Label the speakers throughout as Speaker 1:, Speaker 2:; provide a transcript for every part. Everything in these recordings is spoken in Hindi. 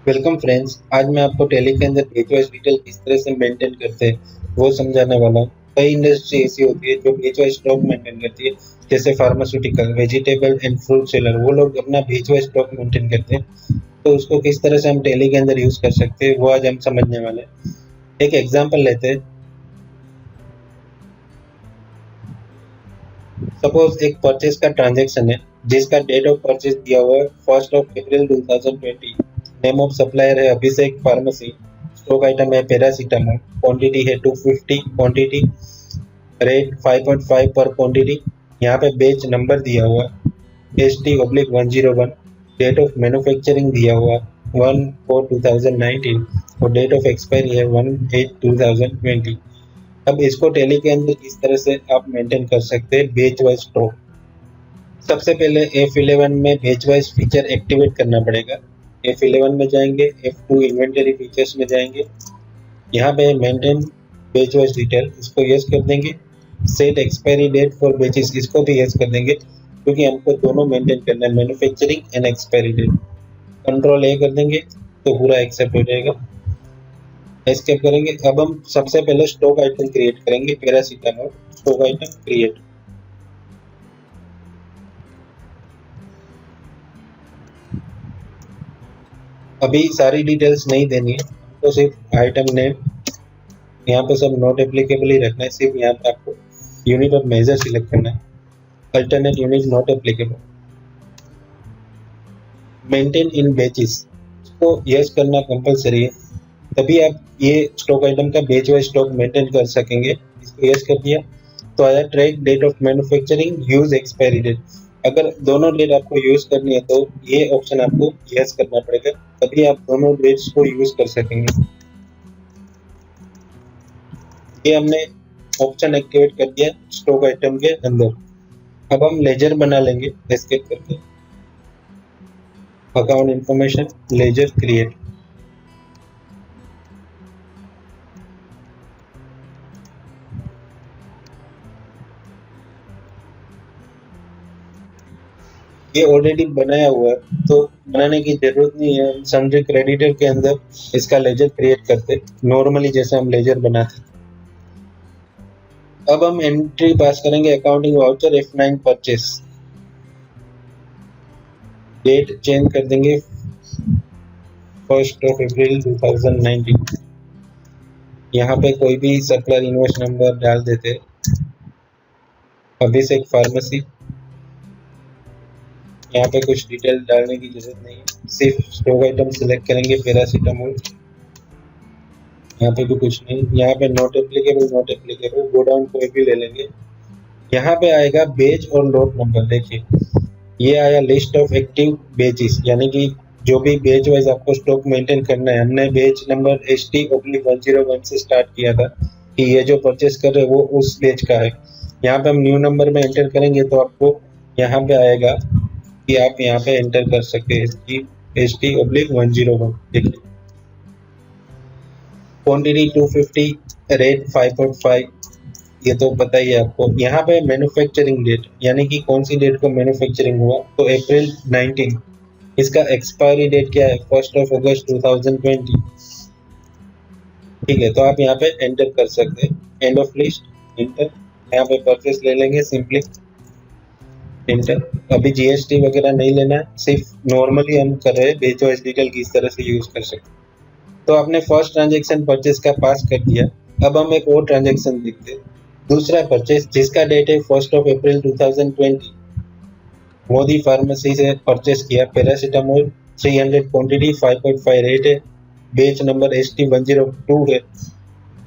Speaker 1: Welcome friends. आज मैं आपको टैली के अंदर बेच वाइज डिटेल किस तरह से मेंटेन करते हैं वो समझाने वाला हूँ। कई इंडस्ट्री ऐसी होती है जो बेच वाइज स्टॉक मेंटेन करती है, जैसे pharmaceutical, vegetable and fruit seller. वो लोग अपना बेच वाइज स्टॉक मेंटेन करते हैं, तो उसको किस तरह से हम टैली के अंदर यूज कर सकते हैं वो आज हम समझने वाले हैं। एक एग्जांपल लेते हैं। सपोज एक परचेज का ट्रांजैक्शन है जिसका डेट ऑफ परचेज दिया हुआ है 1 अप्रैल 2020। नेम ऑफ सप्लायर है अभिषेक फार्मेसी। स्टॉक आइटम है पैरासीटामोल। क्वांटिटी है 250। क्वांटिटी रेट 5.5 पर क्वांटिटी। यहाँ पे बेच नंबर दिया हुआ है ST/101। डेट ऑफ मैन्युफैक्चरिंग दिया हुआ है 1/4/2019 और डेट ऑफ एक्सपायरी है 1/8/2020। अब इसको टैली के अंदर किस तरह से आप मेंटेन कर सकते हैं बेच वाइज स्टॉक। सबसे पहले F11 में बेच वाइज फीचर एक्टिवेट करना पड़ेगा। F11 में जाएंगे, F2 इन्वेंटरी फीचर्स में जाएंगे। यहाँ पे मेंटेन बेच वाइज डिटेल, इसको यस कर देंगे। Set expiry date for batches, इसको भी यस कर देंगे क्योंकि हमको दोनों मेंटेन करना है, manufacturing and expiry date. Control A कर देंगे तो पूरा एक्सेप्ट हो जाएगा। एस्केप करेंगे। अब हम सबसे पहले स्टॉक आइटम क्रिएट करेंगे, पैरासीटामोल स्टॉक आइटम क्रिएट। अभी सारी डिटेल्स नहीं देनी है, तो सिर्फ आइटम नेम, यहाँ पे सब नॉट एप्लीकेबल ही रखना है। सिर्फ यहाँ पे आपको यूनिट ऑफ मेजर सिलेक्ट करना है, alternate unit not applicable. Maintain in batches, इसको यस करना कंपलसरी है, तभी आप ये स्टॉक आइटम का बेच वाइज स्टॉक मेंटेन कर सकेंगे। इसको यस कर दिया तो आया track date of manufacturing use expiry date. अगर दोनों डेट आपको यूज करनी है तो ये ऑप्शन आपको यस करना पड़ेगा, तभी आप दोनों डेट्स को यूज कर सकेंगे। ये हमने ऑप्शन एक्टिवेट कर दिया स्टॉक आइटम के अंदर। अब हम लेजर बना लेंगे, एस्केप करके अकाउंट इंफॉर्मेशन, लेजर क्रिएट। ये ऑलरेडी बनाया हुआ है तो बनाने की जरूरत नहीं है। सन्ड्री क्रेडिटर के अंदर इसका लेजर क्रिएट करते नॉर्मली जैसे हम लेजर बनाते। अब हम एंट्री पास करेंगे accounting voucher F9 purchase. Date change कर देंगे 1 अप्रैल 2019। यहाँ पे कोई भी सप्लायर इनवॉइस नंबर डाल देते, अभिषेक फार्मेसी। यहाँ पे कुछ डिटेल डालने की जरूरत नहीं है, सिर्फ स्टॉक आइटम सिलेक्ट करेंगे पैरासीटामोल। यहाँ पे भी कुछ नहीं, यहाँ पे not applicable, not applicable, go down कोई भी ले लेंगे। यहाँ पे आएगा बेच और लॉट नंबर। देखिए ये आया लिस्ट ऑफ एक्टिव बेचेस, यानी कि जो भी बेच वाइज आपको स्टॉक मेंटेन करना है। हमने बेच नंबर ST/101 से स्टार्ट किया था कि ये जो परचेस कर रहे हैं वो उस बेच का है। यहाँ पे हम न्यू नंबर में एंटर करेंगे तो आपको यहाँ पे आएगा कि आप यहाँ पे एंटर कर सकते हैं ST/101। देखिए क्वांटिटी 250, रेट 5.5, ये तो पता ही है आपको। यहाँ पे मैन्युफैक्चरिंग डेट, यानी कि कौन सी डेट को मैन्युफैक्चरिंग हुआ, तो अप्रैल 19। इसका एक्सपायरी डेट क्या है, 1 अगस्त 2020। ठीक है, तो आप यहाँ पे एंटर कर सकते हैं। End of list enter. यहाँ पे परचेस ले लेंगे सिंपली, एंटर। अभी GST वगैरह नहीं लेना है, सिर्फ नॉर्मली हम कर रहे हैं बेच वाइज डिटेल किस तरह से यूज कर सकते। तो आपने फर्स्ट ट्रांजेक्शन परचेस का पास कर दिया। अब हम एक और ट्रांजेक्शन देखते हैं, दूसरा परचेस जिसका डेट है 1 अप्रैल 2020। मोदी फार्मेसी से परचेस किया पैरासीटामोल 300, क्वांटिटी 5.5, रेट है, बेच नंबर ST/102 है,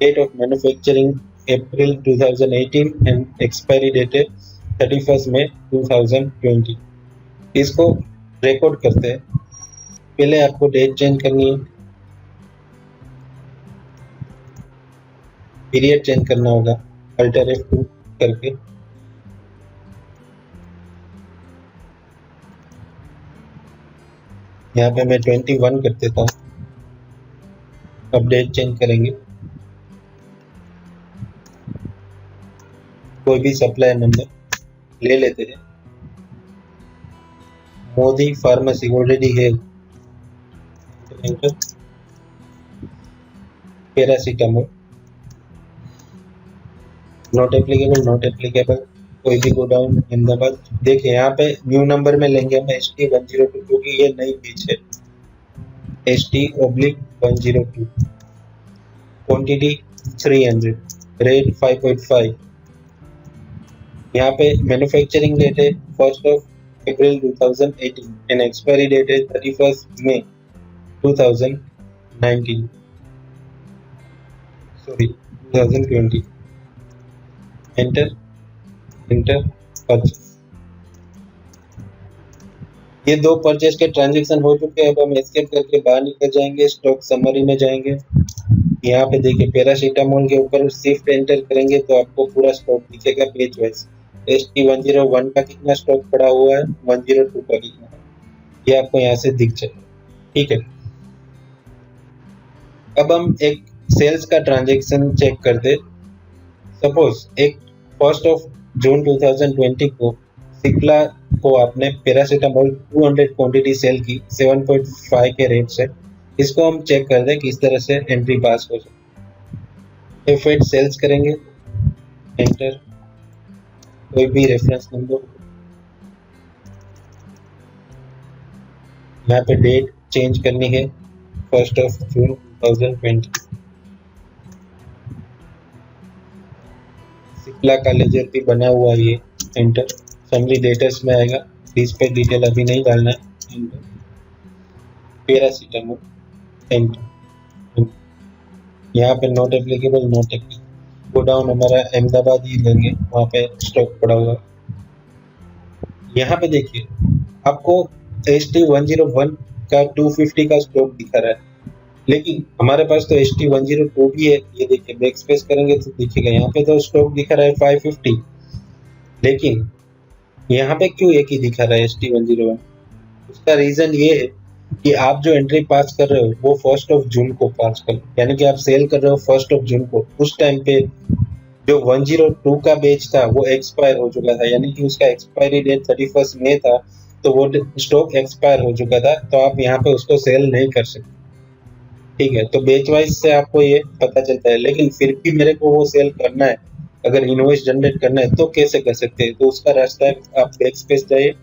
Speaker 1: डेट ऑफ मैन्युफैक्चरिंग अप्रैल 2018 एंड एक्सपायरी डेट है 31 मई 2020। इसको रिकॉर्ड करते हैं। पहले आपको डेट चेंज करनी है, पीरियड चेंज करना होगा, अल्टर F2 करके। यहाँ पे मैं 21 कर देता हूँ। अब डेट चेंज करेंगे, कोई भी सप्लायर नंबर ले लेते हैं। मोदी फार्मेसी ऑलरेडी है, enter, paracetamol, not applicable, not applicable, कोई भी गो डाउन, अहमदाबाद। देखिए यहाँ पे न्यू नंबर में लेंगे हम ST102 क्योंकि ये नई बीच है, ST/102, क्वांटिटी 300, रेट 5.5। यहाँ पे मैन्युफैक्चरिंग डेट है 1st of April 2018 and expiry date है 31st May 2019, sorry 2020। Enter, enter, purchase. ये दो परचेस के ट्रांजैक्शन हो चुके हैं। अब हम एस्केप करके बाहर निकल जाएंगे, स्टॉक समरी में जाएंगे। यहाँ पे देखिए पैरासीटामोल के ऊपर शिफ्ट एंटर करेंगे तो आपको पूरा स्टॉक दिखेगा पेज वाइज। ST101 का कितना स्टॉक पड़ा हुआ है, 102 का कितना है, ये आपको यहाँ से दिख जाएगा। ठीक है, अब हम एक सेल्स का ट्रांजैक्शन चेक करते। सपोज एक 1st of June 2020 को सिप्ला को आपने पैरासीटामोल 200 क्वांटिटी सेल की 7.5 के रेट से। इसको हम चेक कर दें किस तरह से एंट्री पास हो सकती है। F8 सेल्स करेंगे, एंटर, कोई भी रेफरेंस नंबर, यहाँ पे डेट चेंज करनी है 1st of June 2020। सिप्ला का लेजर भी बना हुआ है ये, एंटर, समरी डेटर्स में आएगा, प्लीज पे डिटेल अभी नहीं डालना है, एंटर, पैरासीटामोल, एंटर। यहाँ पे not applicable, not applicable. Go down हमारा अहमदाबाद ही लेंगे, वहाँ पे स्टॉक पड़ा हुआ। यहाँ पे देखिए आपको ST101 का 250 का स्टॉक दिखा रहा है, लेकिन हमारे पास तो ST102 भी है। ये देखिए बैक स्पेस करेंगे तो दिखेगा, यहाँ पे तो स्टॉक दिखा रहा है 550, लेकिन यहाँ पे क्यों एक ही दिखा रहा है ST101? उसका रीजन ये है कि आप जो एंट्री पास कर रहे हो वो 1st of June को पास कर, यानी कि आप सेल कर रहे हो 1st of June को। उस टाइम पे जो 102 का बेच था वो एक्सपायर हो चुका था, यानी कि उसका एक्सपायरी डेट 31st May था, तो वो स्टॉक एक्सपायर हो चुका था, तो आप यहाँ पे उसको सेल नहीं कर सकते। ठीक है, तो बेच वाइज से आपको ये पता चलता है, लेकिन फिर भी मेरे को वो सेल करना है, अगर इनवॉइस जनरेट करना है तो कैसे कर सकते हैं? तो उसका रास्ता है, आप बैक स्पेस जाइए,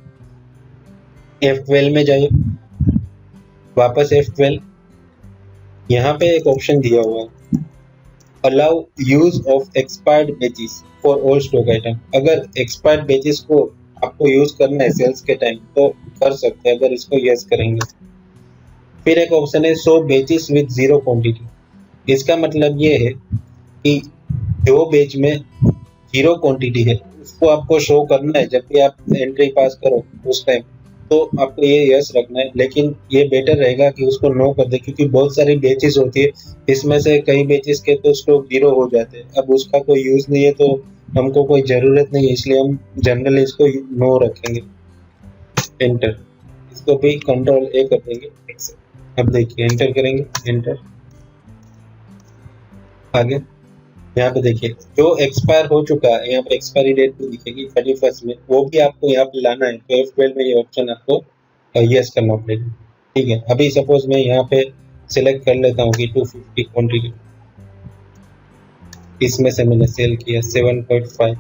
Speaker 1: F12 में जाइए, वापस F12, यहाँ पे एक ऑप्शन दिया हुआ है allow use of expired batches for all stock item. अगर एक्सपायर्ड बेचिस को आपको यूज करना है सेल्स के टाइम तो कर सकते हैं, अगर इसको यस करेंगे। फिर एक ऑप्शन है शो बेचिस विद जीरो क्वांटिटी। इसका मतलब ये है कि जो बेच में जीरो क्वांटिटी है उसको आपको शो करना है जब भी आप एंट्री पास करो उस टाइम, तो आपको ये यस रखना है। लेकिन ये बेटर रहेगा कि उसको नो कर दे, क्योंकि बहुत सारी बेचेस होती है, इसमें से कई बेचेस के तो स्टॉक जीरो हो जाते हैं। अब उसका कोई यूज नहीं है तो हमको कोई जरूरत नहीं है, इसलिए हम जनरली इसको नो रखेंगे। एंटर, इसको भी कंट्रोल ए कर देंगे। अब देखिए एंटर करेंगे, एंटर, आगे यहाँ पे देखिए जो एक्सपायर हो चुका है, यहाँ पे एक्सपायरी डेट भी दिखेगी 31st में, वो भी आपको यहाँ पे लाना है। तो F12 में ये ऑप्शन आपको यस करना पड़ेगा। ठीक है, अभी सपोज मैं यहाँ पे सिलेक्ट कर लेता हूँ कि 250 क्वांटिटी, इसमें से मैंने सेल किया 7.5,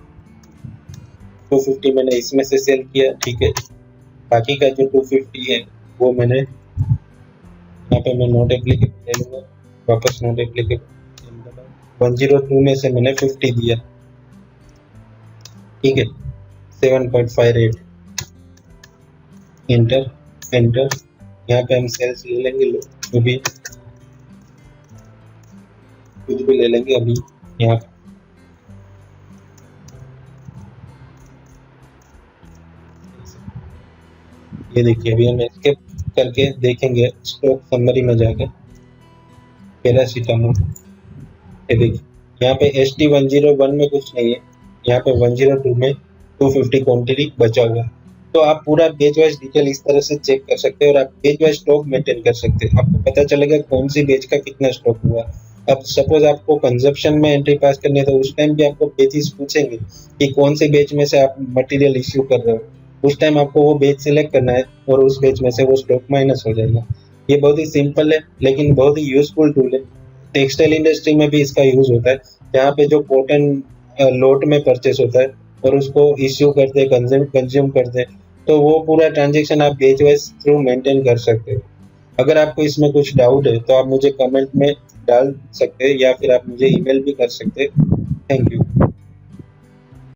Speaker 1: 250 मैंने इसमें से सेल किया। ठीक है, बाकी का जो 250 है वो मैंने यहाँ पे मैं नॉट एप्लीकेबल ले लूँगा, वापस नॉट एप्लीकेबल। 102 में से मैंने 50 दिया, ठीक है, 7.5 रेट, एंटर, एंटर। यहाँ पे हम सेल्स ले लेंगे, लो अभी कुछ भी ले लेंगे अभी यहाँ पे। ये देखिए अभी हम एस्केप करके देखेंगे स्टॉक समरी में जाके पैरासीटामोल। ये देखिए यहाँ पे ST101 में कुछ नहीं है, यहाँ पे 102 में 250 क्वांटिटी बचा हुआ है। तो आप पूरा पेज वाइज डिटेल इस तरह से चेक कर सकते हैं और आप पेज वाइज स्टॉक मेंटेन कर सकते हैं। आपको पता चलेगा कौन सी बेच का कितना स्टॉक हुआ। अब सपोज आपको कंजप्शन में एंट्री पास करनी है तो उस टाइम भी आपको बेचिस पूछेंगे कि कौन सी बेच में से आप मटेरियल इश्यू कर रहे हो। उस टाइम आपको वो बेच सिलेक्ट करना है और उस बेच में से वो स्टॉक माइनस हो जाएगा। ये बहुत ही सिंपल है लेकिन बहुत ही यूजफुल टूल है। टेक्सटाइल इंडस्ट्री में भी इसका यूज होता है, जहाँ पे जो कॉटन लोट में परचेस होता है और उसको इश्यू करते हैं, कंज्यूम करते हैं, तो वो पूरा ट्रांजेक्शन आप गेज वाइज थ्रू मेंटेन कर सकते हो। अगर आपको इसमें कुछ डाउट है तो आप मुझे कमेंट में डाल सकते हैं या फिर आप मुझे ईमेल भी कर सकते हैं। Thank you.